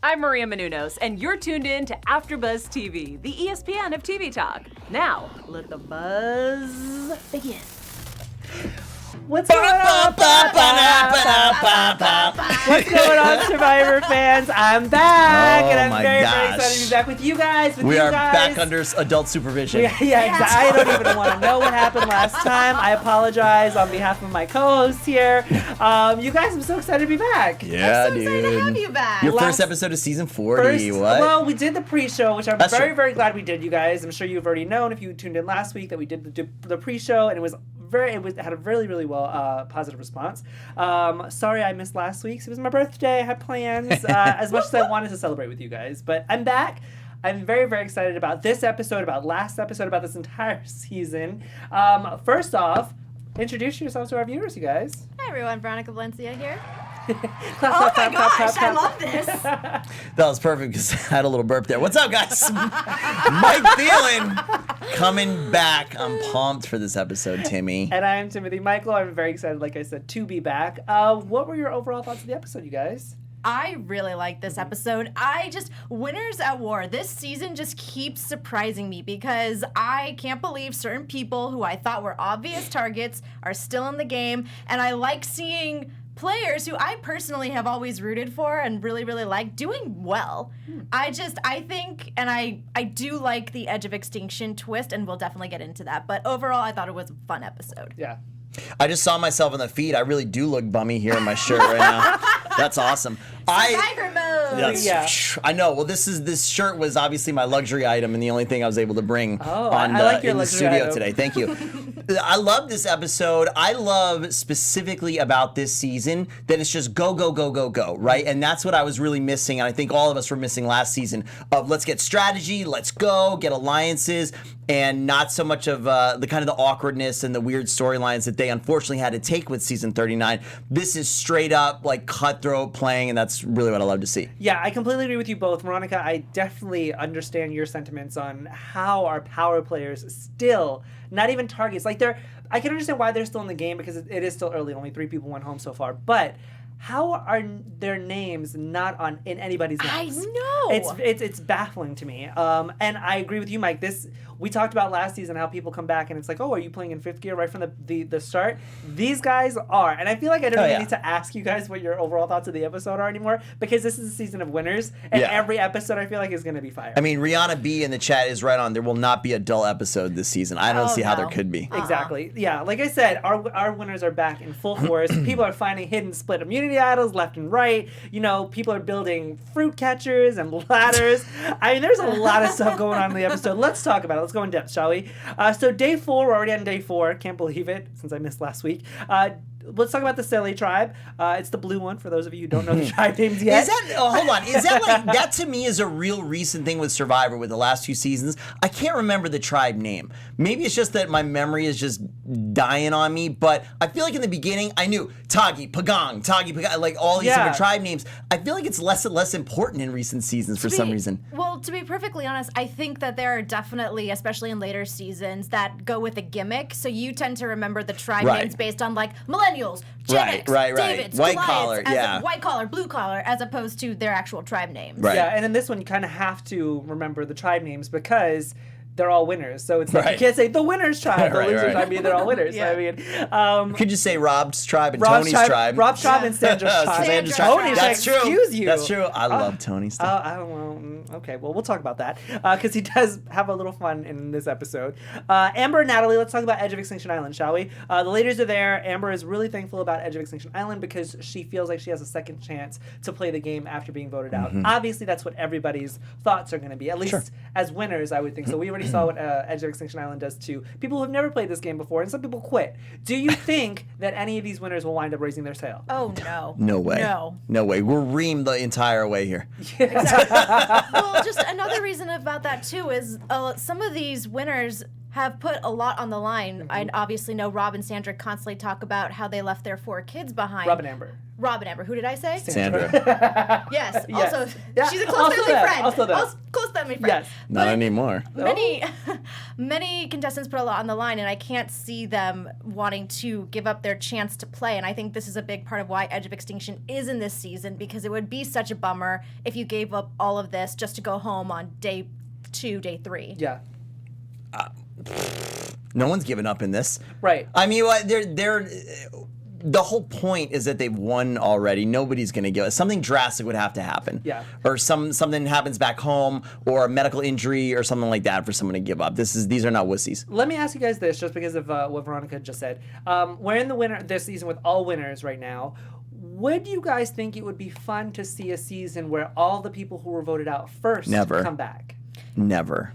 I'm Maria Menounos, and you're tuned in to AfterBuzz TV, the ESPN of TV talk. Now, let the buzz begin. What's going on? What's going on, Survivor fans? I'm back, and I'm very excited to be back with you guys. We are back under adult supervision. Exactly. I don't even want to know what happened last time. I apologize on behalf of my co-hosts here. You guys, I'm so excited to be back. Yeah, I'm so excited to have you back. Your first episode of season 40. What? Well, we did the pre-show, which I'm very glad we did, you guys. I'm sure you've already known if you tuned in last week that we did the pre-show, and it had a really well positive response. Sorry I missed last week's. It was my birthday. I had plans as much as I wanted to celebrate with you guys. But I'm back. I'm very excited about this episode, about last episode, about this entire season. First off, introduce yourselves to our viewers, you guys. Hi everyone, Veronica Valencia here. Clap, I love this. That was perfect because I had a little burp there. What's up, guys? Mike Thielen coming back. I'm pumped for this episode, Timmy. And I'm Timothy Michael. I'm very excited, like I said, to be back. What were your overall thoughts of the episode, you guys? I really like this episode. Winners at War, this season just keeps surprising me because I can't believe certain people who I thought were obvious targets are still in the game, and I like seeing players who I personally have always rooted for and really like doing well. I think, and I do like the Edge of Extinction twist, and we'll definitely get into that, but overall I thought it was a fun episode. Yeah. I just saw myself on the feed. I really do look bummy here in my shirt right now. That's awesome. Survivor mode. Yeah. I know. Well, this shirt was obviously my luxury item and the only thing I was able to bring in the studio today. Thank you. I love this episode. I love specifically about this season that it's just go, right? And that's what I was really missing, and I think all of us were missing last season of let's get strategy, let's go, get alliances, and not so much of the kind of the awkwardness and the weird storylines that they unfortunately had to take with season 39. This is straight up like cutthroat playing, and that's really what I love to see. Yeah, I completely agree with you both. Veronica, I definitely understand your sentiments on how our power players still, not even targets, I can understand why they're still in the game because it is still early. Only 3 people went home so far, but how are their names not in anybody's mouths? I know. It's baffling to me. And I agree with you, Mike. We talked about last season how people come back and it's like, oh, are you playing in 5th gear right from the start? These guys are. And I feel like I don't need to ask you guys what your overall thoughts of the episode are anymore because this is a season of winners. And every episode I feel like is going to be fire. I mean, Rihanna B in the chat is right on. There will not be a dull episode this season. I don't see how there could be. Exactly. Yeah. Like I said, our winners are back in full force. People are finding hidden split immunity idols left and right. People are building fruit catchers and ladders. I mean, there's a lot of stuff going on in the episode. Let's talk about it. Let's go in depth, shall we? So day 4, we're already on day 4. Can't believe it since I missed last week. Let's talk about the Silly tribe. It's the blue one for those of you who don't know the tribe names yet. Is that, hold on, is that like, that to me is a real recent thing with Survivor with the last 2 seasons. I can't remember the tribe name. Maybe it's just that my memory is just dying on me, but I feel like in the beginning I knew Tagi, Pagong, like all these different tribe names. I feel like it's less and less important in recent seasons for some reason. Well, to be perfectly honest, I think that there are definitely, especially in later seasons, that go with a gimmick. So you tend to remember the tribe names based on like millennials, Gen X, Davids, white Goliaths, collar, white collar, blue collar, as opposed to their actual tribe names. Right. Yeah, and in this one you kind of have to remember the tribe names because they're all winners. So it's like you can't say the winners tribe, the losers tribe. I mean, they're all winners. Yeah. I mean, you could just say Rob's tribe and Tony's tribe. Rob's tribe and Sandra's tribe. Sandra's Tony's That's true. Excuse you. That's true. I love Tony's stuff. I don't know. Okay, well, we'll talk about that because he does have a little fun in this episode. Amber and Natalie, let's talk about Edge of Extinction Island, shall we? The ladies are there. Amber is really thankful about Edge of Extinction Island because she feels like she has a second chance to play the game after being voted out. Obviously, that's what everybody's thoughts are going to be, at least as winners, I would think. So we already saw what Edge of Extinction Island does to people who have never played this game before, and some people quit. Do you think that any of these winners will wind up raising their tail? Oh, no. No way. No way. We're reamed the entire way here. Well, just another reason about that, too, is some of these winners have put a lot on the line. I obviously know Rob and Sandra constantly talk about how they left their 4 kids behind. Rob and Amber. Who did I say? Sandra. Yes. Yes. Also, Yeah. she's a close family friend. Also that. Close close to that, my friend. Yes. Not anymore. Many contestants put a lot on the line, and I can't see them wanting to give up their chance to play. And I think this is a big part of why Edge of Extinction is in this season, because it would be such a bummer if you gave up all of this just to go home on day 2, day 3. Yeah. No one's given up in this. Right. I mean, they're the whole point is that they've won already. Nobody's going to give it. Something drastic would have to happen. Yeah. Or something happens back home, or a medical injury or something like that for someone to give up. These are not wussies. Let me ask you guys this, just because of what Veronica just said. We're in the winner this season with all winners right now. Would you guys think it would be fun to see a season where all the people who were voted out first come back? Never.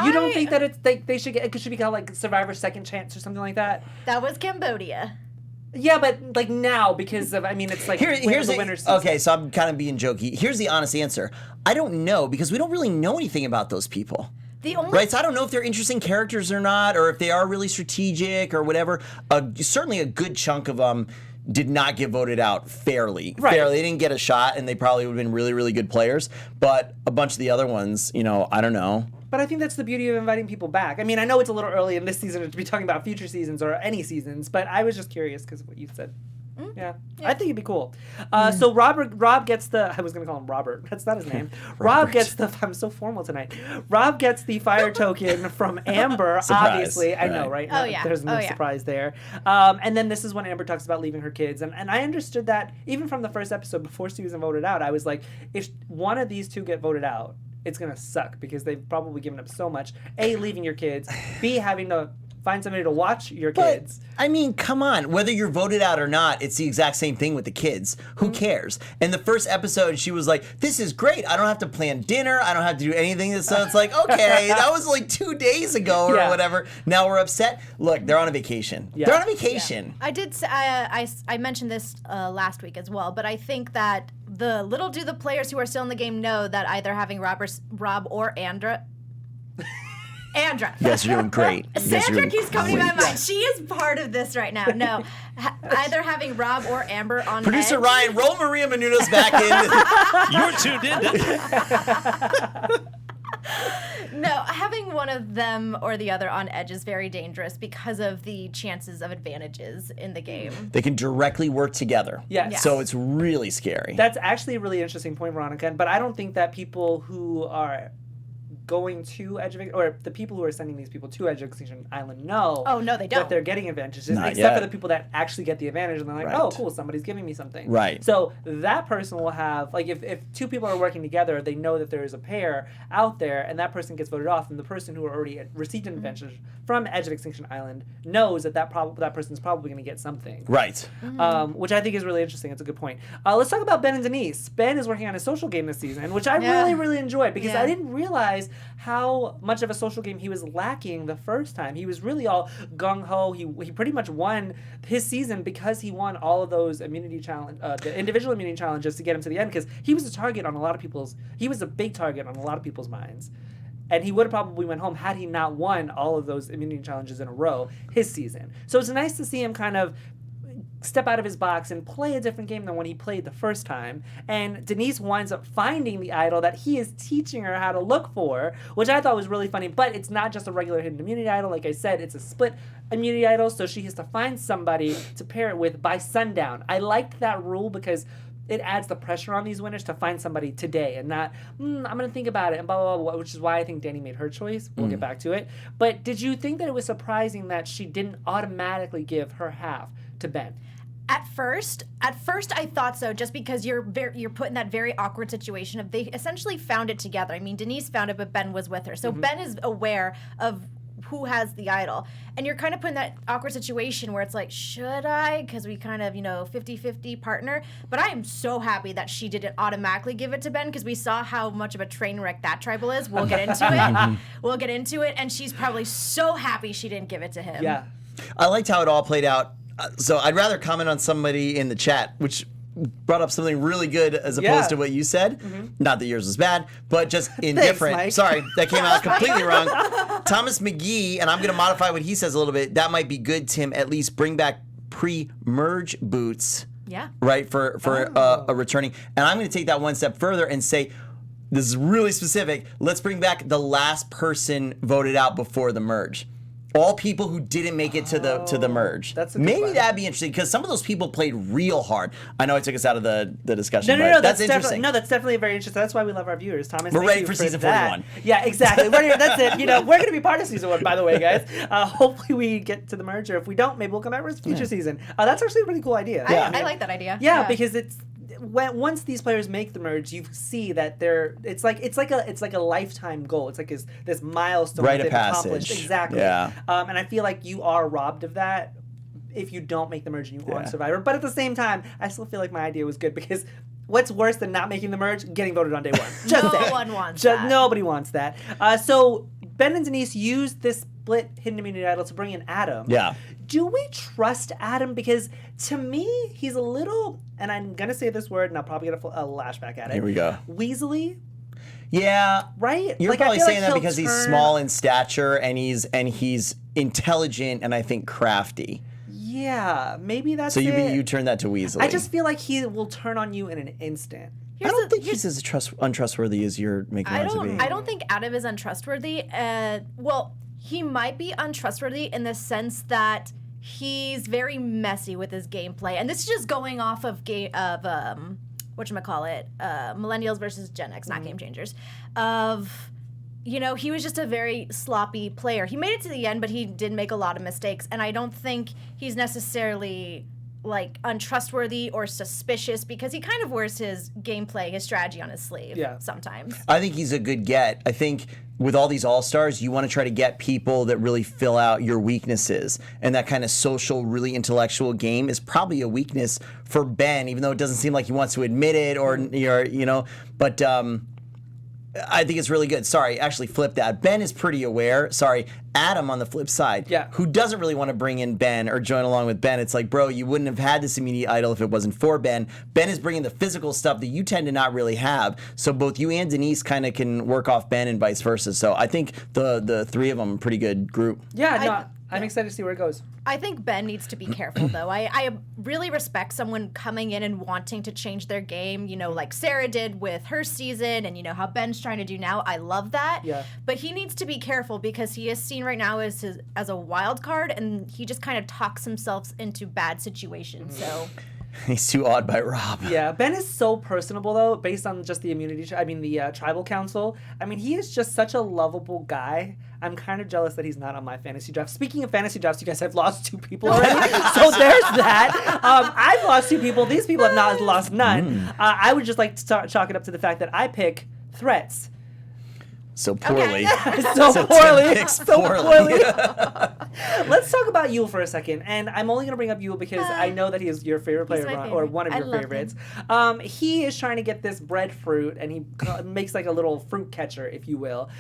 You don't think that it should be called like Survivor Second Chance or something like that? That was Cambodia. Yeah, but like now, because of, I mean, it's like here's the winner's season. Okay, so I'm kind of being jokey. Here's the honest answer. I don't know, because we don't really know anything about those people. Right, so I don't know if they're interesting characters or not, or if they are really strategic or whatever. Certainly a good chunk of them did not get voted out fairly. Right. They didn't get a shot, and they probably would have been really, really good players. But a bunch of the other ones, I don't know. But I think that's the beauty of inviting people back. I mean, I know it's a little early in this season to be talking about future seasons or any seasons, but I was just curious because of what you said. Yeah. I think it'd be cool. So Rob gets the, I was going to call him Robert. That's not his name. Rob gets the, I'm so formal tonight. Rob gets the fire token from Amber, obviously. I know, right? Oh, yeah. There's no surprise there. And then this is when Amber talks about leaving her kids. And I understood that even from the first episode before Susan voted out, I was like, if one of these two get voted out, it's going to suck because they've probably given up so much. A, leaving your kids. B, having to find somebody to watch your kids. But, I mean, come on. Whether you're voted out or not, it's the exact same thing with the kids. Who cares? In the first episode, she was like, this is great. I don't have to plan dinner. I don't have to do anything. So it's like, okay, that was like 2 days ago or whatever. Now we're upset. Look, they're on a vacation. Yeah. They're on a vacation. Yeah. I did say, I mentioned this last week as well, but I think that little do the players who are still in the game know that either having Rob or Andra. Yes, you're doing great. Sandra keeps coming to my mind. She is part of this right now. No, either having Rob or Amber on Producer Edge. Ryan, roll Maria Menounos back in. You're tuned in. No, having one of them or the other on Edge is very dangerous because of the chances of advantages in the game. They can directly work together. Yes. So it's really scary. That's actually a really interesting point, Veronica. But I don't think that people who are going to Edge of, or the people who are sending these people to Edge of Extinction Island know. Oh, no, they don't. That they're getting advantages, Not except yet. for the people that actually get the advantage, and they're like, Right. oh, cool, somebody's giving me something. Right. So that person will have, like, if two people are working together, they know that there is a pair out there, and that person gets voted off, and the person who already received an advantage from Edge of Extinction Island knows that that person's probably going to get something. Right. Which I think is really interesting. It's a good point. Let's talk about Ben and Denise. Ben is working on a social game this season, which I really, really enjoyed because I didn't realize how much of a social game he was lacking the first time. He was really all gung-ho. He pretty much won his season because he won all of those immunity challenge, the individual immunity challenges to get him to the end, because he was a target on a lot of people's, he was a big target on a lot of people's minds. And he would have probably went home had he not won all of those immunity challenges in a row his season. So it's nice to see him kind of step out of his box and play a different game than when he played the first time. And Denise winds up finding the idol that he is teaching her how to look for, which I thought was really funny. But it's not just a regular hidden immunity idol. Like I said, it's a split immunity idol, so she has to find somebody to pair it with by sundown. I liked that rule because it adds the pressure on these winners to find somebody today and not, I'm going to think about it and blah, blah, blah, which is why I think Danny made her choice. We'll get back to it. But did you think that it was surprising that she didn't automatically give her half to Ben? At first, I thought so, just because you're put in that very awkward situation of they essentially found it together. I mean, Denise found it, but Ben was with her. So Ben is aware of who has the idol. And you're kind of put in that awkward situation where it's like, should I? Because we kind of, 50-50 partner. But I am so happy that she didn't automatically give it to Ben, because we saw how much of a train wreck that tribal is. We'll get into it. We'll get into it. And she's probably so happy she didn't give it to him. Yeah. I liked how it all played out. So I'd rather comment on somebody in the chat, which brought up something really good as opposed to what you said. Not that yours was bad, but just indifferent. Mike. Sorry, that came out completely wrong. Thomas McGee, and I'm going to modify what he says a little bit. That might be good, Tim. At least bring back pre-merge boots. Yeah. Right, for a returning. And I'm going to take that one step further and say, this is really specific. Let's bring back the last person voted out before the merge. All people who didn't make it to the merge. That's a good Maybe one. that'd be interesting because some of those people played real hard. I know I took us out of the discussion. No, but that's interesting. that's definitely very interesting. That's why we love our viewers, Thomas. We're thank ready you for season that. 41. Yeah, exactly. That's it. We're going to be part of season 1, by the way, guys. Hopefully we get to the merge, or if we don't, maybe we'll come back for a future season. That's actually a really cool idea. I like that idea. Yeah, because it's once these players make the merge, you see that it's like a lifetime goal. It's like this milestone Rite that of they've passage. accomplished. Exactly. Yeah. And I feel like you are robbed of that if you don't make the merge and you aren't Survivor. But at the same time, I still feel like my idea was good because what's worse than not making the merge? Getting voted on day 1. Just No one wants that. Nobody wants that. So Ben and Denise used this split hidden immunity idol to bring in Adam. Yeah. Do we trust Adam? Because to me, he's a little, and I'm going to say this word, and I'll probably get a lashback at it. Here we go. Weaselly, Yeah. right? You're Like, I probably feel saying like that he'll because he's turn- small in stature and he's intelligent and I think crafty. Yeah, maybe that's So it. you turn that to Weasley. I just feel like he will turn on you in an instant. I don't think he's as untrustworthy as you're making him out to be. I don't think Adam is untrustworthy. Well, he might be untrustworthy in the sense that he's very messy with his gameplay, and this is just going off of millennials versus Gen X, not game changers. He was just a very sloppy player. He made it to the end, but he did make a lot of mistakes, and I don't think he's necessarily like untrustworthy or suspicious because he kind of wears his gameplay, his strategy on his sleeve sometimes. I think he's a good get. I think with all these all-stars, you want to try to get people that really fill out your weaknesses. And that kind of social, really intellectual game is probably a weakness for Ben, even though it doesn't seem like he wants to admit it but I think it's really good. Sorry, actually flip that. Ben is pretty aware. Sorry, Adam on the flip side, who doesn't really want to bring in Ben or join along with Ben. It's like, bro, you wouldn't have had this immediate idol if it wasn't for Ben. Ben is bringing the physical stuff that you tend to not really have. So both you and Denise kind of can work off Ben and vice versa. So I think the three of them are a pretty good group. Yeah, I'm excited to see where it goes. I think Ben needs to be careful, though. I really respect someone coming in and wanting to change their game, like Sarah did with her season and, how Ben's trying to do now. I love that. Yeah. But he needs to be careful because he is seen right now as a wild card, and he just kind of talks himself into bad situations. So He's too awed by Rob. Yeah, Ben is so personable, though, based on just the the tribal council. He is just such a lovable guy. I'm kind of jealous that he's not on my fantasy draft. Speaking of fantasy drafts, you guys have lost 2 people already, so there's that. I've lost 2 people. These people have not lost none. I would just like to chalk it up to the fact that I pick threats. So poorly. So poorly. So poorly. Let's talk about Yule for a second. And I'm only going to bring up Yule because I know that he is your favorite player, my or favorite. one of I your love favorites. He is trying to get this breadfruit, and he makes like a little fruit catcher, if you will.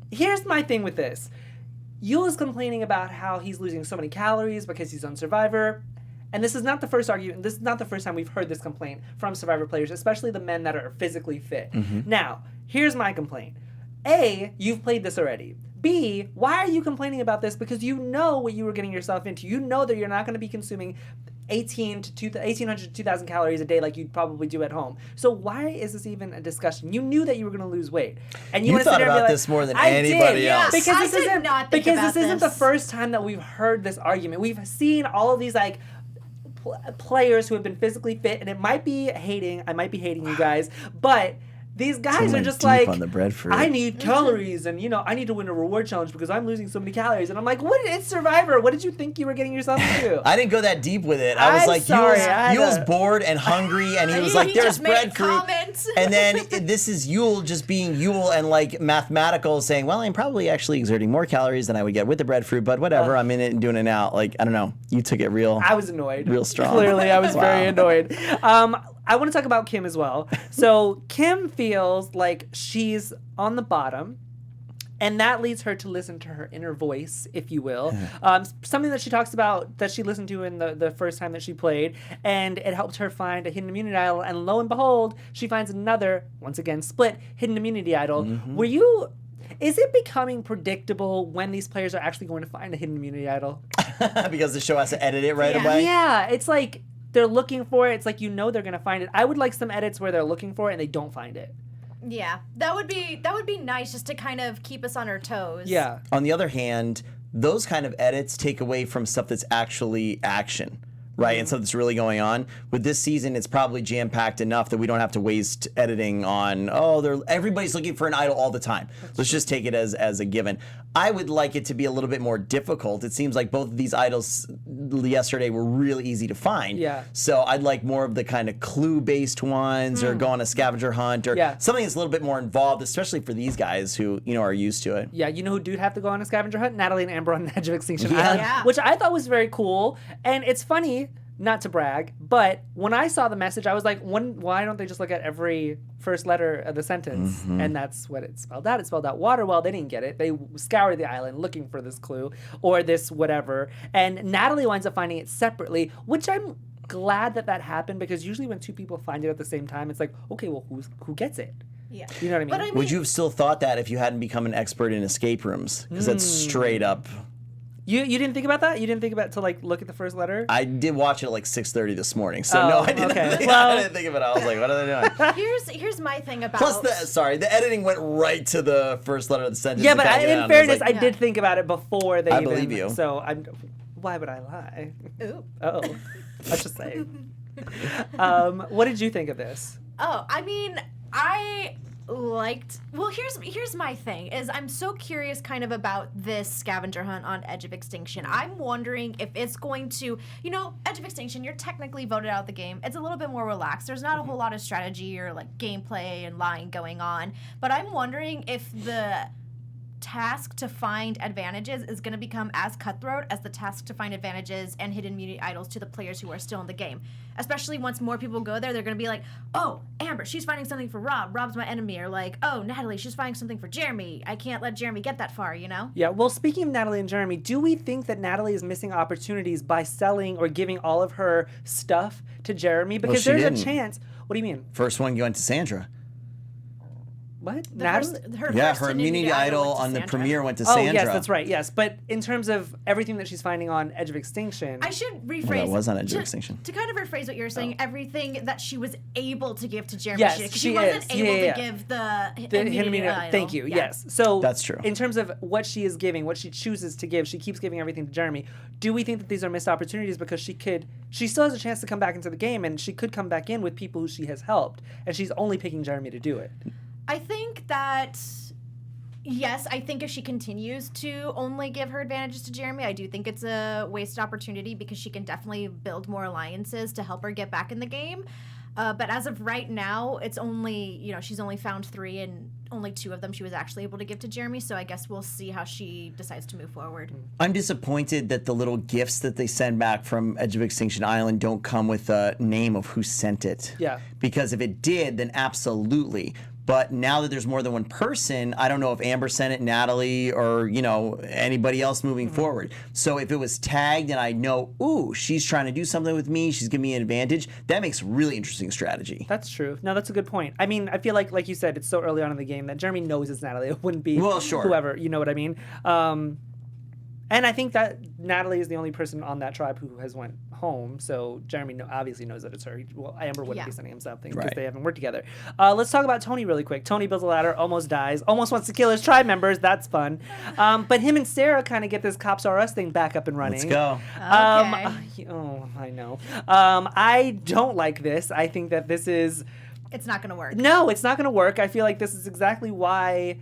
Here's my thing with this. Yule is complaining about how he's losing so many calories because he's on Survivor. And this is not the first argument. This is not the first time we've heard this complaint from Survivor players, especially the men that are physically fit. Now, here's my complaint. A, you've played this already. B, why are you complaining about this? Because you know what you were getting yourself into. You know that you're not going to be consuming 1,800 to 2,000 calories a day like you'd probably do at home. So why is this even a discussion? You knew that you were going to lose weight. And you want to thought sit there and be about like, this more than I anybody did, else. Because I this did isn't, not think because about this isn't the this. first time that we've heard this argument. We've seen all of these like players who have been physically fit, and it might be hating. I might be hating you guys, but these guys are just like, on the breadfruit. I need calories, and I need to win a reward challenge because I'm losing so many calories. And I'm like, what? It's Survivor. What did you think you were getting yourself into? I didn't go that deep with it. I was I'm like, sorry, Yule's bored and hungry, and he was like, He there's just made breadfruit. comments. And then this is Yule just being Yule and like mathematical, saying, well, I'm probably actually exerting more calories than I would get with the breadfruit, but whatever, I'm in it and doing it now. Like, I don't know. You took it real. I was annoyed. Real strong. Clearly, I was Wow. very annoyed. I want to talk about Kim as well. So Kim feels like she's on the bottom, and that leads her to listen to her inner voice, if you will. Something that she talks about that she listened to in the first time that she played, and it helped her find a hidden immunity idol. And lo and behold, she finds another, once again, split hidden immunity idol. Is it becoming predictable when these players are actually going to find a hidden immunity idol? Because the show has to edit it right Yeah. away. Yeah, it's like they're looking for it. It's like they're going to find it. I would like some edits where they're looking for it and they don't find it. Yeah, that would be nice just to kind of keep us on our toes. Yeah. On the other hand, those kind of edits take away from stuff that's actually action, right? And stuff that's really going on. With this season, it's probably jam-packed enough that we don't have to waste editing on, everybody's looking for an idol all the time. Let's just take it as a given. I would like it to be a little bit more difficult. It seems like both of these idols yesterday were really easy to find. Yeah. So I'd like more of the kind of clue-based ones or go on a scavenger hunt or something that's a little bit more involved, especially for these guys who, are used to it. Yeah, you know who do have to go on a scavenger hunt? Natalie and Amber on the Edge of Extinction Yeah. Island, Yeah. which I thought was very cool. And it's funny, not to brag, but when I saw the message, I was like, why don't they just look at every first letter of the sentence? And that's what it spelled out. It spelled out water. Well, they didn't get it. They scoured the island looking for this clue or this whatever. And Natalie winds up finding it separately, which I'm glad that happened, because usually when two people find it at the same time, it's like, okay, well, who gets it? Yeah. You know what I mean? But I mean, Would you have still thought that if you hadn't become an expert in escape rooms? Because that's straight up. You didn't think about that? You didn't think about to look at the first letter? I did watch it at 6:30 this morning, so no, I didn't. Okay. I didn't think of it. I was like, what are they doing? here's my thing about. Plus, the editing went right to the first letter of the sentence. Yeah, to but kinda get in out, and fairness, I was I did think about it before they I even. believe you. So why would I lie? Ooh. Oh, let's just say. What did you think of this? Oh, I mean, I liked. Well, here's my thing. Is I'm so curious kind of about this scavenger hunt on Edge of Extinction. I'm wondering if it's going to, Edge of Extinction, you're technically voted out of the game. It's a little bit more relaxed. There's not a whole lot of strategy or gameplay and lying going on. But I'm wondering if the task to find advantages is going to become as cutthroat as the task to find advantages and hidden immunity idols to the players who are still in the game. Especially once more people go there, they're going to be like, oh, Amber, she's finding something for Rob. Rob's my enemy. Or oh, Natalie, she's finding something for Jeremy. I can't let Jeremy get that far, Yeah, well, speaking of Natalie and Jeremy, do we think that Natalie is missing opportunities by selling or giving all of her stuff to Jeremy? Because she there's didn't. a chance. What do you mean? First one going to Sandra. What? Her first Her immunity idol went to on the Sandra. premiere went to Oh, Sandra. yes, that's right. Yes, but in terms of everything that she's finding on Edge of Extinction, I should rephrase. Well, that was on Edge of Extinction. To kind of rephrase what you're saying, everything that she was able to give to Jeremy, Yes, she she wasn't is. able Yeah. to give the hidden immunity idol. Thank you. Yeah. Yes. So That's true. In terms of what she is giving, what she chooses to give, she keeps giving everything to Jeremy. Do we think that these are missed opportunities because she still has a chance to come back into the game, and she could come back in with people who she has helped, and she's only picking Jeremy to do it? I think that. Yes, I think if she continues to only give her advantages to Jeremy, I do think it's a wasted opportunity because she can definitely build more alliances to help her get back in the game. But as of right now, it's only, she's only found 3 and only 2 of them she was actually able to give to Jeremy. So I guess we'll see how she decides to move forward. I'm disappointed that the little gifts that they send back from Edge of Extinction Island don't come with a name of who sent it. Yeah. Because if it did, then absolutely. But now that there's more than one person, I don't know if Amber sent it, Natalie, or, anybody else moving forward. So if it was tagged and I know, ooh, she's trying to do something with me, she's giving me an advantage, that makes really interesting strategy. That's true. No, that's a good point. I mean, I feel like you said, it's so early on in the game that Jeremy knows it's Natalie. It wouldn't be whoever, you know what I mean? And I think that Natalie is the only person on that tribe who has went home, so Jeremy obviously knows that it's her. Well, Amber wouldn't be sending him something because they haven't worked together. Let's talk about Tony really quick. Tony builds a ladder, almost dies, almost wants to kill his tribe members. That's fun. But him and Sarah kind of get this Cops R Us thing back up and running. Let's go. I know. I don't like this. I think that this is... It's not going to work. No, it's not going to work. I feel like this is exactly why...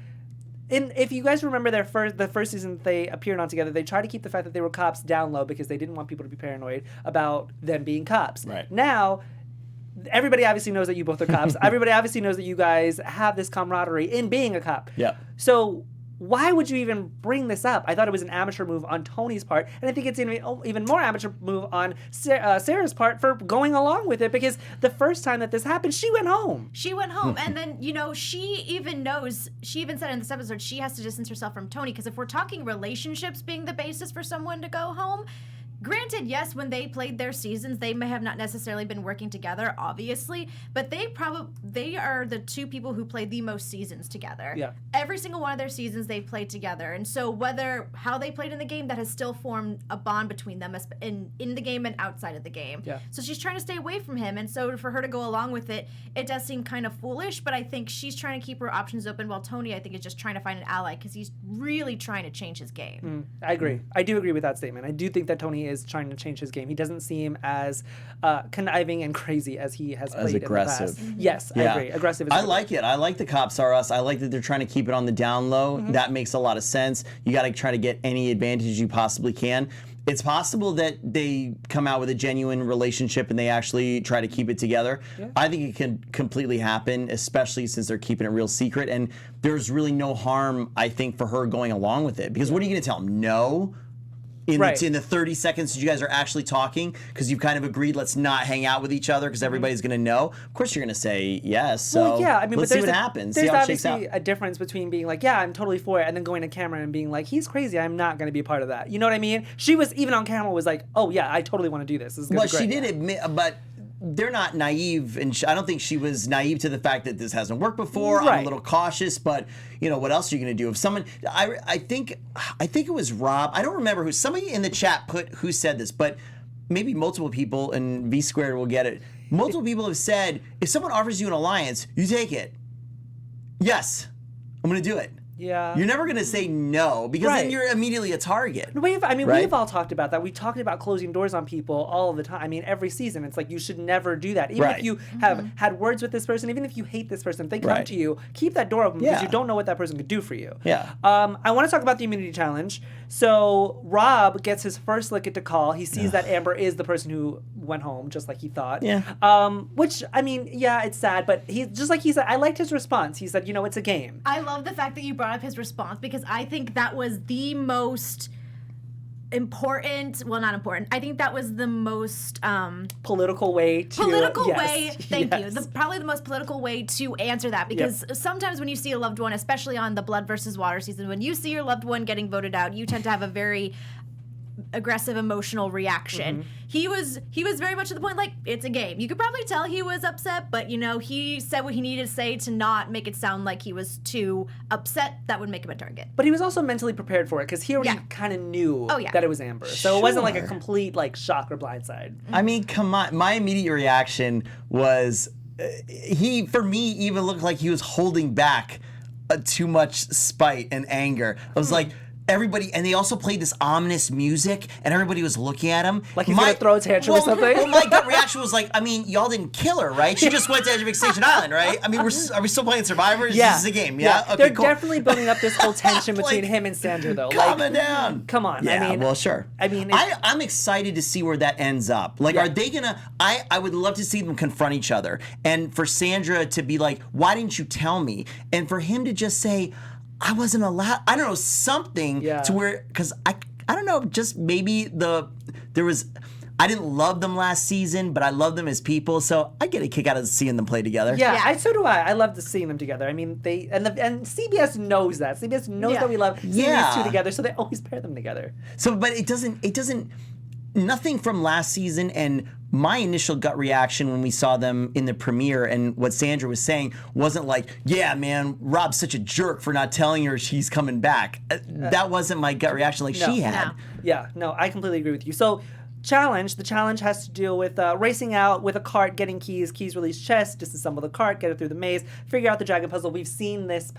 if you guys remember the first season that they appeared on together, they tried to keep the fact that they were cops down low because they didn't want people to be paranoid about them being cops. Right. Now, everybody obviously knows that you both are cops. Everybody obviously knows that you guys have this camaraderie in being a cop. Yeah. So why would you even bring this up? I thought it was an amateur move on Tony's part, and I think it's an even more amateur move on Sarah's part for going along with it, because the first time that this happened, she went home. She went home, and then, she even said in this episode she has to distance herself from Tony, because if we're talking relationships being the basis for someone to go home, Granted, yes, when they played their seasons, they may have not necessarily been working together, obviously, but they are the two people who played the most seasons together. Yeah. Every single one of their seasons they've played together. And so how they played in the game, that has still formed a bond between them in the game and outside of the game. Yeah. So she's trying to stay away from him. And so for her to go along with it, it does seem kind of foolish, but I think she's trying to keep her options open, while Tony, I think, is just trying to find an ally because he's really trying to change his game. I agree. I do agree with that statement. I do think that Tony is trying to change his game. He doesn't seem as conniving and crazy as he has played aggressive. in the past. Yes, I agree. Aggressive is I like it. I like the Cops Are Us. I like that they're trying to keep it on the down low. That makes a lot of sense. You got to try to get any advantage you possibly can. It's possible that they come out with a genuine relationship and they actually try to keep it together. Yeah. I think it can completely happen, especially since they're keeping it real secret. And there's really no harm, I think, for her going along with it. Because what are you going to tell him? No? In the 30 seconds that you guys are actually talking, because you've kind of agreed, let's not hang out with each other because everybody's going to know. Of course, you're going to say yes. So let's see what happens. There's see how it shakes out. obviously a difference between being like, yeah, I'm totally for it, and then going to camera and being like, he's crazy. I'm not going to be a part of that. You know what I mean? She was, even on camera, was like, oh, yeah, I totally want to do this. This is going to be great. She did admit, but they're not naive, and I don't think she was naive to the fact that this hasn't worked before. I'm a little cautious, but what else are you going to do? If someone, I think it was Rob. I don't remember who. Somebody in the chat put who said this, but maybe multiple people, and V Squared will get it. Multiple people have said, if someone offers you an alliance, you take it. Yes, I'm going to do it. Yeah. You're never going to say no, because then you're immediately a target. We've all talked about that. We talked about closing doors on people all the time. I mean, every season, it's like you should never do that. Even if you have had words with this person, even if you hate this person, if they come to you, keep that door open because you don't know what that person could do for you. Yeah. I want to talk about the immunity challenge. So Rob gets his first lick at the call. He sees that Amber is the person who went home, just like he thought. Yeah. Which, I mean, it's sad, but he just like he said, I liked his response. He said, it's a game. I love the fact that you brought up his response, because I think that was the most important, well, not important, I think that was the most political way to thank you, probably the most political way to answer that, because sometimes when you see a loved one, especially on the Blood versus Water season, when you see your loved one getting voted out, you tend to have a very aggressive emotional reaction. He was very much to the point, like, it's a game. You could probably tell he was upset, but he said what he needed to say to not make it sound like he was too upset. That would make him a target. But he was also mentally prepared for it, because he already kind of knew that it was Amber. So it wasn't like a complete shock or blindside. I mean, come on. My immediate reaction was he, for me, even looked like he was holding back too much spite and anger. I was like, everybody, and they also played this ominous music, and everybody was looking at him. Like he's gonna throw a tantrum or something? Well, my gut reaction was like, I mean, y'all didn't kill her, right? She just went to Edge of Extinction Island, right? I mean, are we still playing Survivors? Yeah. This is a game, yeah? Okay, they're cool. definitely building up this whole tension between him and Sandra, though. Calm it down. Come on. Yeah, I mean, well, sure. I mean, I'm excited to see where that ends up. Like, are they gonna, I would love to see them confront each other, and for Sandra to be like, why didn't you tell me? And for him to just say, I wasn't allowed, I don't know, something to where, because I don't know, just maybe I didn't love them last season, but I love them as people, so I get a kick out of seeing them play together. Yeah. So do I. I love seeing them together. I mean, and CBS knows that. CBS knows that we love seeing these two together, so they always pair them together. So, but it doesn't, nothing from last season, and my initial gut reaction when we saw them in the premiere and what Sandra was saying wasn't like, yeah, man, Rob's such a jerk for not telling her she's coming back. That wasn't my gut reaction like she had. Yeah, no, I completely agree with you. So, the challenge has to deal with racing out with a cart, getting keys release chest, disassemble the cart, get it through the maze, figure out the dragon puzzle. We've seen this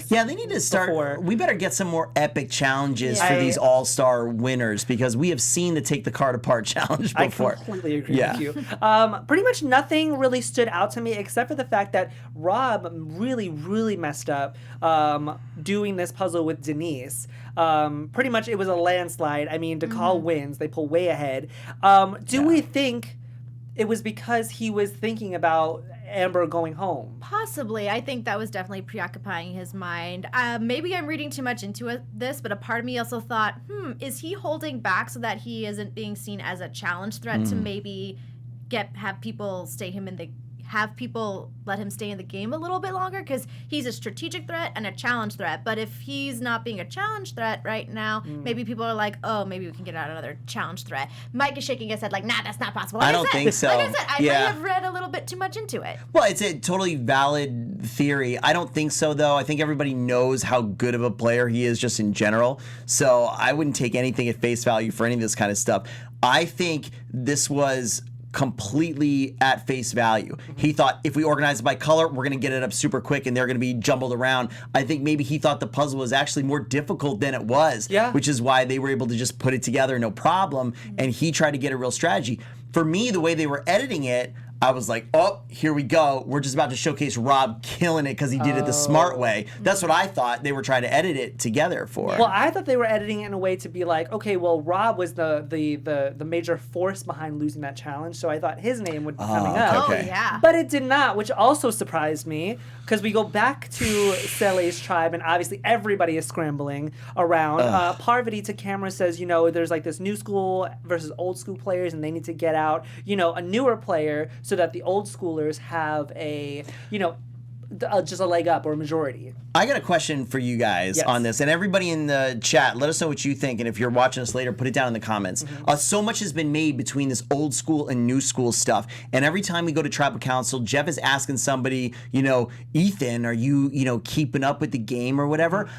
yeah, they need to start before. We better get some more epic challenges for these all-star winners, because we have seen the take the cart apart challenge before. I completely agree with you. Pretty much nothing really stood out to me except for the fact that Rob really, really messed up doing this puzzle with Denise. Pretty much it was a landslide. I mean, DeCall wins. They pull way ahead. Do we think it was because he was thinking about Amber going home? Possibly. I think that was definitely preoccupying his mind. Maybe I'm reading too much into this, but a part of me also thought, is he holding back so that he isn't being seen as a challenge threat to maybe have people have people let him stay in the game a little bit longer, because he's a strategic threat and a challenge threat. But if he's not being a challenge threat right now, maybe people are like, oh, maybe we can get out another challenge threat. Mike is shaking his head like, nah, that's not possible. I don't think so. Like I said, I may have read a little bit too much into it. Well, it's a totally valid theory. I don't think so, though. I think everybody knows how good of a player he is just in general. So I wouldn't take anything at face value for any of this kind of stuff. I think this was completely at face value. He thought if we organize it by color, we're going to get it up super quick and they're going to be jumbled around. I think maybe he thought the puzzle was actually more difficult than it was, which is why they were able to just put it together no problem, and he tried to get a real strategy. For me, the way they were editing it, I was like, oh, here we go. We're just about to showcase Rob killing it because he did it the smart way. That's what I thought they were trying to edit it together for. Well, I thought they were editing it in a way to be like, okay, well, Rob was the major force behind losing that challenge, so I thought his name would be coming up. Okay. Oh, yeah. But it did not, which also surprised me, because we go back to Cele's tribe, and obviously everybody is scrambling around. Parvati to camera says, there's like this new school versus old school players, and they need to get out, a newer player so that the old schoolers have a, just a leg up or a majority. I got a question for you guys on this, and everybody in the chat, let us know what you think, and if you're watching us later, put it down in the comments. So much has been made between this old school and new school stuff, and every time we go to Tribal Council, Jeff is asking somebody, Ethan, are you, keeping up with the game or whatever?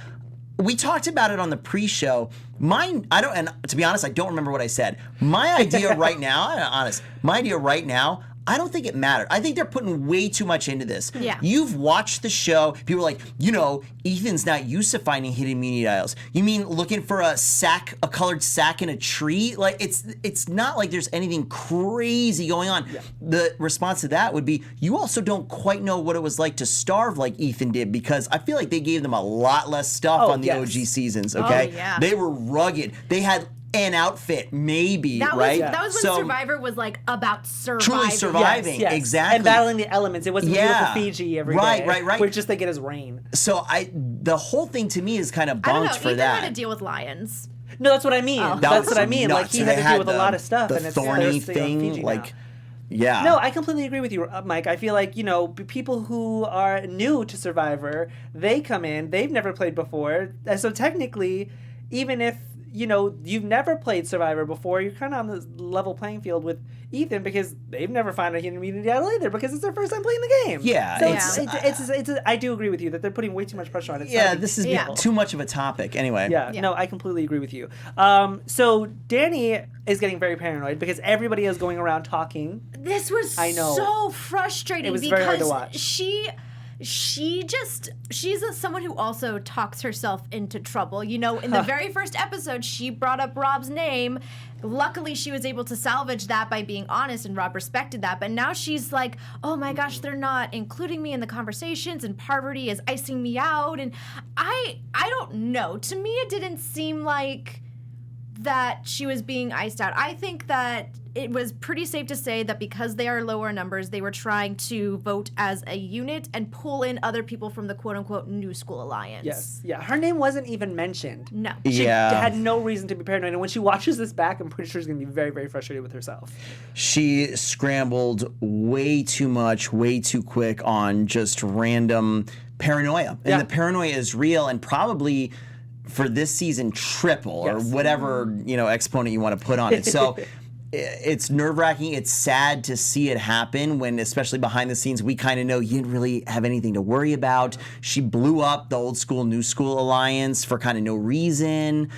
We talked about it on the pre-show. And to be honest, I don't remember what I said. My idea right now, I don't think it mattered. I think they're putting way too much into this. Yeah. You've watched the show. People are like, Ethan's not used to finding hidden media dials. You mean looking for a colored sack in a tree? Like, it's not like there's anything crazy going on. Yeah. The response to that would be, you also don't quite know what it was like to starve like Ethan did, because I feel like they gave them a lot less stuff on the OG seasons, okay? Oh, yeah. They were rugged. They had an outfit, maybe, right? That was when Survivor was like about surviving. Truly surviving, yes. exactly. And battling the elements. It wasn't beautiful Fiji every day. Right. Where just they get as rain. So the whole thing to me is kind of bunked for Ethan that. had to deal with lions. No, that's what I mean. Oh. That's what I mean. Nuts. Like, he had to deal with a lot of stuff. The and it's thorny thing, like... Now. Yeah. No, I completely agree with you, Mike. I feel like, people who are new to Survivor, they come in, they've never played before. And so technically, even if, you've never played Survivor before, you're kind of on this level playing field with Ethan, because they've never found a hidden media dial either, because it's their first time playing the game. Yeah. So I do agree with you that they're putting way too much pressure on it. This is too much of a topic. Anyway. Yeah, no, I completely agree with you. So Danny is getting very paranoid because everybody is going around talking. This was so frustrating. It was very hard to watch. She's someone who also talks herself into trouble. In the very first episode, she brought up Rob's name. Luckily, she was able to salvage that by being honest, and Rob respected that. But now she's like, oh my gosh, they're not including me in the conversations, and Parvati is icing me out. And I don't know. To me, it didn't seem like that she was being iced out. I think that it was pretty safe to say that because they are lower numbers, they were trying to vote as a unit and pull in other people from the quote-unquote New School Alliance. Yes. Yeah. Her name wasn't even mentioned. No. She had no reason to be paranoid. And when she watches this back, I'm pretty sure she's going to be very, very frustrated with herself. She scrambled way too much, way too quick on just random paranoia. And the paranoia is real, and probably... for this season, triple or whatever exponent you want to put on it. So it's nerve-wracking. It's sad to see it happen when, especially behind the scenes, we kind of know you didn't really have anything to worry about. She blew up the old school, new school alliance for kind of no reason.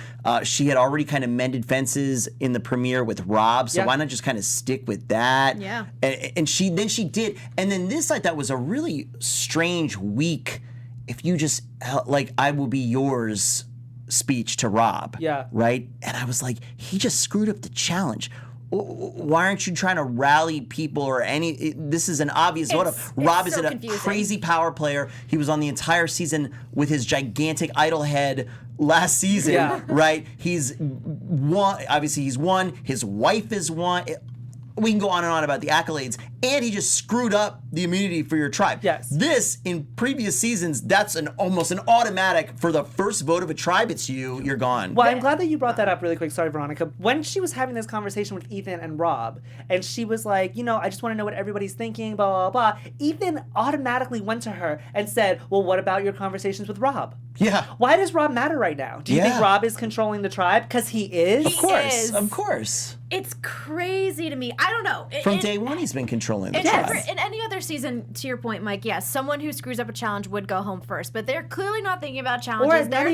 She had already kind of mended fences in the premiere with Rob, so why not just kind of stick with that? Yeah. And she did. And then this, I thought, was a really strange week. If you just I will be yours speech to Rob. Yeah. Right? And I was like, he just screwed up the challenge. Why aren't you trying to rally people or any? This is an obvious vote up. Rob is a crazy power player. He was on the entire season with his gigantic idol head last season, right? He's won. Obviously, he's won. His wife is won. we can go on and on about the accolades, and he just screwed up the immunity for your tribe. Yes. This, in previous seasons, that's almost an automatic, for the first vote of a tribe, it's you're gone. Well, I'm glad that you brought that up really quick. Sorry, Veronica. When she was having this conversation with Ethan and Rob, and she was like, I just want to know what everybody's thinking, blah, blah, blah. Ethan automatically went to her and said, well, what about your conversations with Rob? Yeah. Why does Rob matter right now? Do you think Rob is controlling the tribe? Because he is? Of course. It's crazy to me. I don't know. From day one, he's been controlling the tribe. In any other season, to your point, Mike, yes, someone who screws up a challenge would go home first, but they're clearly not thinking about challenges. Not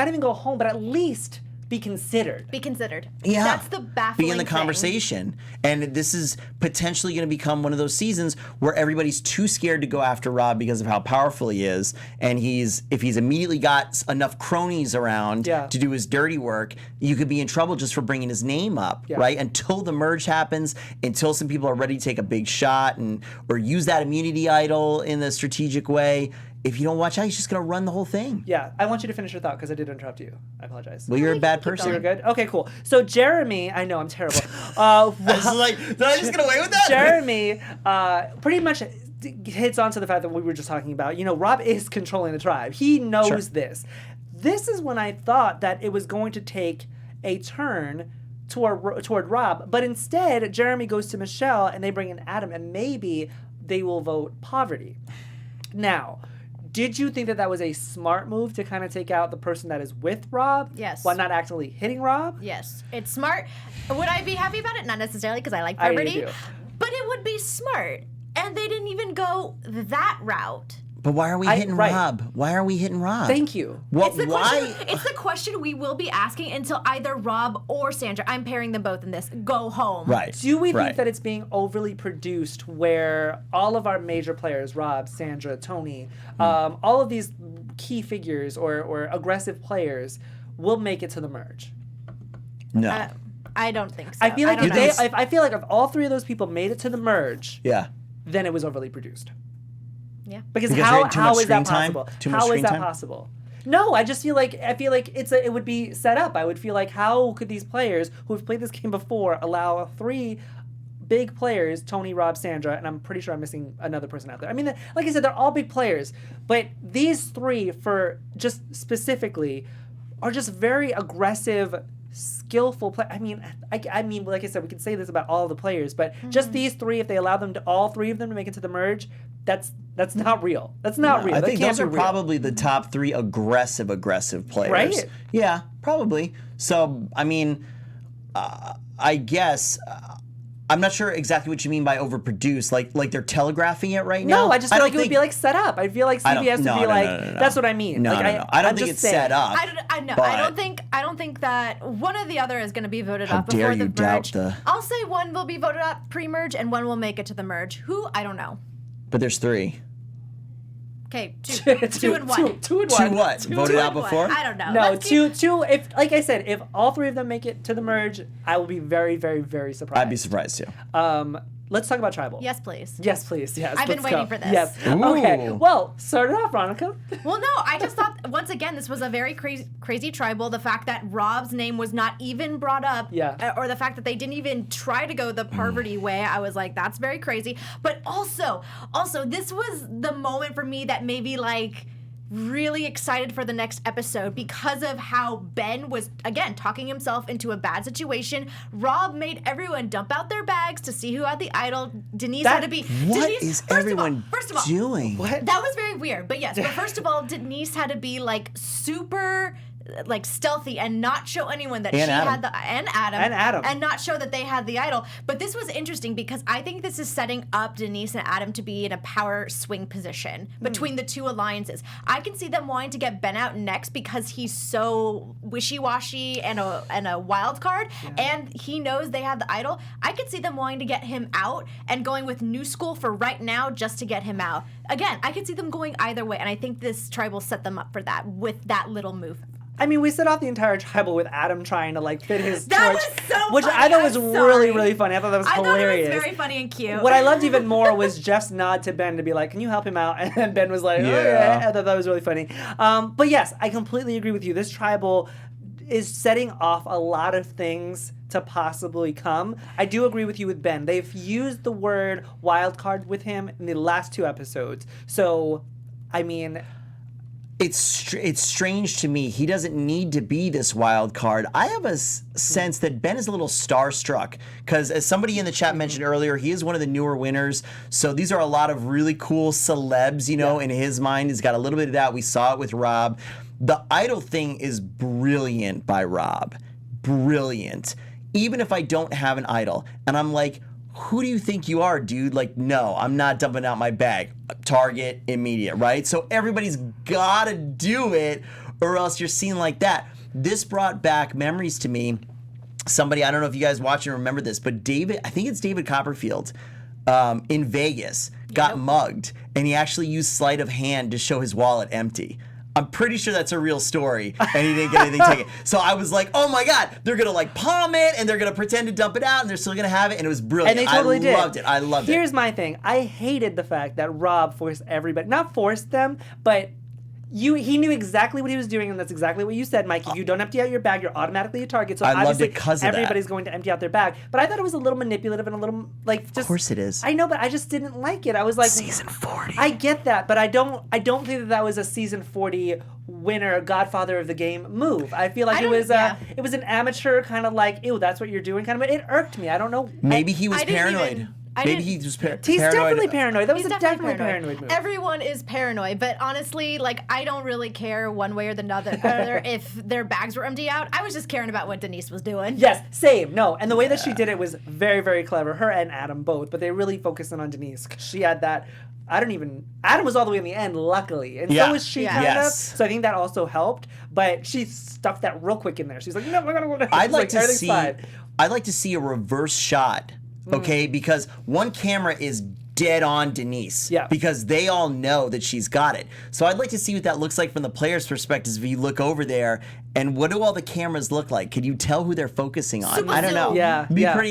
even go home, but at least be considered. Be considered. Yeah. That's the baffling Be in the thing. conversation. And this is potentially going to become one of those seasons where everybody's too scared to go after Rob because of how powerful he is. And if he's immediately got enough cronies around to do his dirty work, you could be in trouble just for bringing his name up, right? Until the merge happens, until some people are ready to take a big shot or use that immunity idol in a strategic way. If you don't watch out, he's just going to run the whole thing. Yeah, I want you to finish your thought because I did interrupt you. I apologize. Well, you're a bad person. You're good? Okay, cool. So Jeremy, I know I'm terrible. Did I just get away with that? Jeremy pretty much hits onto the fact that we were just talking about. Rob is controlling the tribe. He knows this. This is when I thought that it was going to take a turn toward Rob, but instead Jeremy goes to Michelle and they bring in Adam, and maybe they will vote poverty. Now, did you think that was a smart move to kind of take out the person that is with Rob? Yes. While not actively hitting Rob? Yes. It's smart. Would I be happy about it? Not necessarily, because I like poverty. But it would be smart. And they didn't even go that route. But why are we hitting Rob? Why are we hitting Rob? Thank you. What? It's the question we will be asking until either Rob or Sandra, I'm pairing them both in this, go home. Right. Do we think that it's being overly produced where all of our major players, Rob, Sandra, Tony, all of these key figures or aggressive players will make it to the merge? No. I don't think so. I feel like if all three of those people made it to the merge, then it was overly produced. Yeah. Because how is that possible? How is that possible? No, I just feel like it would be set up. I would feel like, how could these players who have played this game before allow three big players, Tony, Rob, Sandra, and I'm pretty sure I'm missing another person out there. I mean, like I said, they're all big players, but these three, for just specifically, are just very aggressive, skillful play. I mean, like I said, we could say this about all the players, but just these three, if they allow them to, all three of them to make it to the merge, that's not real. That's not real. I think those are probably the top three aggressive players. Right? Yeah, probably. So, I mean, I guess... I'm not sure exactly what you mean by overproduced. Like they're telegraphing it right now? No, I just feel like it would be like set up. I feel like CBS would be like, that's what I mean. No, I don't think it's set up. I don't think that one or the other is going to be voted off before the merge. I'll say one will be voted off pre-merge and one will make it to the merge. Who? I don't know. But there's three. Okay, two and one. Two and one. Two what? Voted out before? I don't know. No, two. If, like I said, if all three of them make it to the merge, I will be very, very, very surprised. I'd be surprised too. Let's talk about tribal. Yes, please. Yes, please. Yes. I've been waiting for this. Yes. Ooh. Okay. Well, start it off, Veronica. Well, no, I just thought, once again, this was a very crazy tribal. The fact that Rob's name was not even brought up, or the fact that they didn't even try to go the poverty way, I was like, that's very crazy. But also, this was the moment for me that maybe like really excited for the next episode because of how Ben was, again, talking himself into a bad situation. Rob made everyone dump out their bags to see who had the idol. Denise had to be... What is everyone doing? What? That was very weird. But yes, but first of all, Denise had to be like super... like stealthy and not show anyone that had the and Adam and not show that they had the idol. But this was interesting because I think this is setting up Denise and Adam to be in a power swing position between the two alliances. I can see them wanting to get Ben out next because he's so wishy-washy and a wild card, and he knows they have the idol. I could see them wanting to get him out and going with New School for right now just to get him out. Again, I could see them going either way, and I think this tribal set them up for that with that little move. I mean, we set off the entire tribal with Adam trying to like fit his that torch, was so which funny. I thought was really, really funny. I thought that was hilarious. I thought it was very funny and cute. What I loved even more was Jeff's nod to Ben to be like, "Can you help him out?" And then Ben was like, "Oh yeah." I thought that was really funny. But yes, I completely agree with you. This tribal is setting off a lot of things to possibly come. I do agree with you with Ben. They've used the word wild card with him in the last 2 episodes. So, I mean, it's strange to me. He doesn't need to be this wild card. I have a sense that Ben is a little starstruck because, as somebody in the chat mentioned earlier, he is one of the newer winners. So these are a lot of really cool celebs, in his mind. He's got a little bit of that. We saw it with Rob. The idol thing is brilliant by Rob. Brilliant. Even if I don't have an idol, and I'm like, who do you think you are, dude? Like, no, I'm not dumping out my bag. Target, immediate, right? So everybody's gotta do it, or else you're seen like that. This brought back memories to me. Somebody, I don't know if you guys watch and remember this, but I think it's David Copperfield, in Vegas, got mugged, and he actually used sleight of hand to show his wallet empty. I'm pretty sure that's a real story, and he didn't get anything taken. So I was like, oh my God, they're going to palm it, and they're going to pretend to dump it out, and they're still going to have it, and it was brilliant. And they totally did. I loved it. Here's my thing. I hated the fact that Rob forced everybody, not forced them, but he knew exactly what he was doing, and that's exactly what you said, Mike. If you don't empty out your bag, you're automatically a target. So I loved obviously it because of everybody's that. going to empty out their bag. But I thought it was a little manipulative and a little just. Of course it is. I know, but I just didn't like it. I was like, season 40. I get that, but I don't think that was a season 40 winner, Godfather of the game move. I feel like it was an amateur kind of like, ew, that's what you're doing kind of. It irked me. I don't know. Maybe he was paranoid. Maybe he was paranoid. He's definitely paranoid. That was a definitely paranoid move. Everyone is paranoid, but honestly, I don't really care one way or the other if their bags were empty out. I was just caring about what Denise was doing. Yes, same. No, and the way that she did it was very, very clever. Her and Adam both, but they really focused in on Denise. She had that. Adam was all the way in the end, luckily, and so was she kind of. So I think that also helped. But she stuffed that real quick in there. She's like, no, we're gonna. I'd like to see a reverse shot. Okay, because one camera is dead on Denise. Yeah. Because they all know that she's got it. So I'd like to see what that looks like from the player's perspective if you look over there. And what do all the cameras look like? Could you tell who they're focusing on? Super I don't know. zoom. Yeah.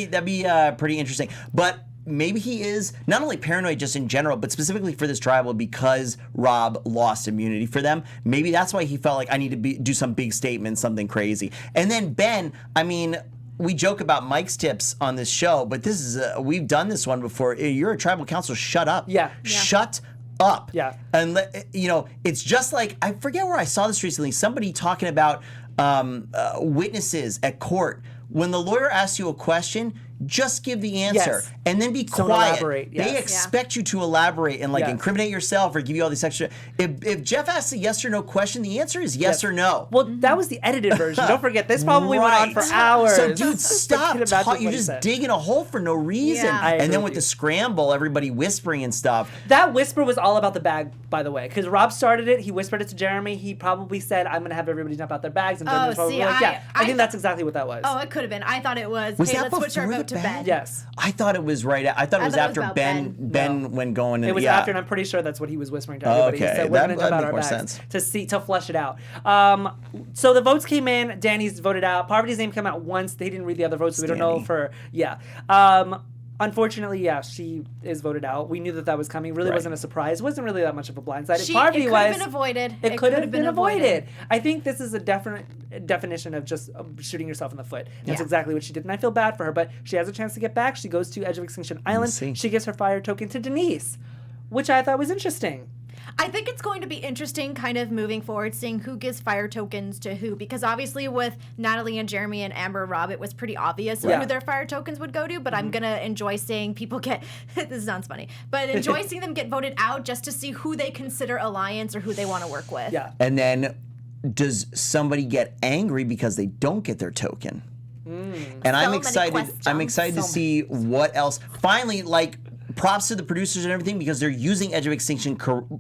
That'd be pretty interesting. But maybe he is not only paranoid just in general, but specifically for this tribal because Rob lost immunity for them. Maybe that's why he felt like I need to do some big statement, something crazy. And then Ben, I mean, we joke about Mike's tips on this show, but this is we've done this one before. You're a tribal council. Shut up. Yeah. Shut up. Yeah. And it's just like, I forget where I saw this recently. Somebody talking about witnesses at court. When the lawyer asks you a question, just give the answer and then be quiet. Elaborate, They expect you to elaborate and incriminate yourself or give you all these extra. If Jeff asks a yes or no question, the answer is yes or no. Well, that was the edited version. Don't forget, this probably went on for hours. So, dude, stop. You're just digging a hole for no reason. Yeah. And then with the scramble, everybody whispering and stuff. That whisper was all about the bag, by the way, because Rob started it. He whispered it to Jeremy. He probably said, "I'm going to have everybody dump out their bags," and Jeremy was probably I think that's exactly what that was. Oh, it could have been. I thought it was. Was Hey, that let's switch our before vote the to bag? Ben. Yes. I thought it was right. I thought it was after about Ben when going. It was after, and I'm pretty sure that's what he was whispering to everybody. Okay, He said, we're going to dump out our more bags sense. to flush it out. So the votes came in. Danny's voted out. Parvati's name came out once. They didn't read the other votes, so we don't know for unfortunately, she is voted out. We knew that was coming. Really wasn't a surprise. Wasn't really that much of a blindside. It could have been avoided. It could have been avoided. I think this is a definite definition of just shooting yourself in the foot. That's exactly what she did, and I feel bad for her. But she has a chance to get back. She goes to Edge of Extinction Island. She gives her fire token to Denise, which I thought was interesting. I think it's going to be interesting kind of moving forward, seeing who gives fire tokens to who. Because obviously with Natalie and Jeremy and Amber and Rob, it was pretty obvious who their fire tokens would go to. But I'm going to enjoy seeing people get, this sounds funny, but enjoy seeing them get voted out just to see who they consider alliance or who they want to work with. Yeah. And then does somebody get angry because they don't get their token? And I'm excited to see what else. Finally, props to the producers and everything because they're using Edge of Extinction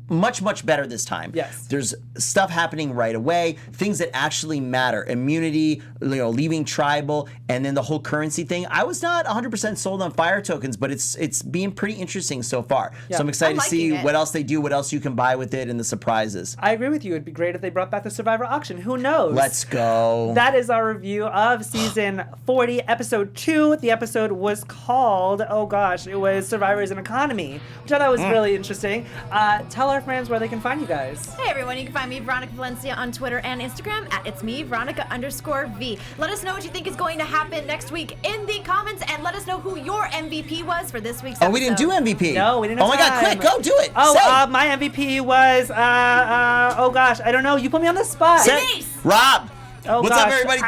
much, much better this time. Yes. There's stuff happening right away, things that actually matter. Immunity, leaving tribal, and then the whole currency thing. I was not 100% sold on fire tokens, but it's being pretty interesting so far. Yeah. So I'm excited to see what else they do, what else you can buy with it, and the surprises. I agree with you. It'd be great if they brought back the Survivor auction. Who knows? Let's go. That is our review of season 40, episode 2. The episode was called, it was Survivor careers and economy, which I thought was really interesting. Tell our friends where they can find you guys. Hey everyone, you can find me, Veronica Valencia, on Twitter and Instagram at It's Me, Veronica_V. Let us know what you think is going to happen next week in the comments, and let us know who your MVP was for this week's episode. Oh, we didn't do MVP. No, we didn't have Oh my God, time. quick, go do it. Oh, my MVP was, oh gosh, I don't know. You put me on the spot. Janice! Rob. Oh, What's gosh. up, everybody?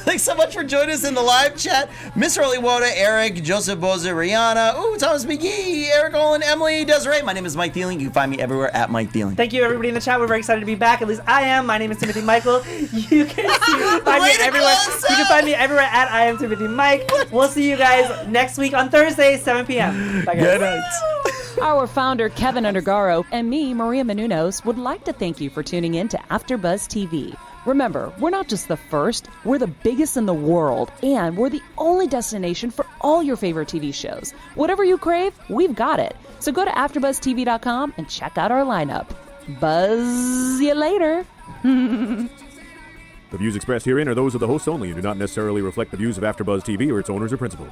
Thanks so much for joining us in the live chat. Miss Early Woda, Eric, Joseph Boza, Rihanna, Thomas McGee, Eric Olin, Emily, Desiree. My name is Mike Thieling. You can find me everywhere at Mike Thieling. Thank you, everybody in the chat. We're very excited to be back. At least I am. My name is Timothy Michael. You can find me everywhere. You can find me everywhere at I am Timothy Mike. We'll see you guys next week on Thursday, 7 p.m. Bye, guys. Good night. Our founder, Kevin Undergaro, and me, Maria Menounos, would like to thank you for tuning in to AfterBuzz TV. Remember, we're not just the first, we're the biggest in the world, and we're the only destination for all your favorite TV shows. Whatever you crave, we've got it. So go to AfterBuzzTV.com and check out our lineup. Buzz you later. The views expressed herein are those of the hosts only and do not necessarily reflect the views of AfterBuzz TV or its owners or principals.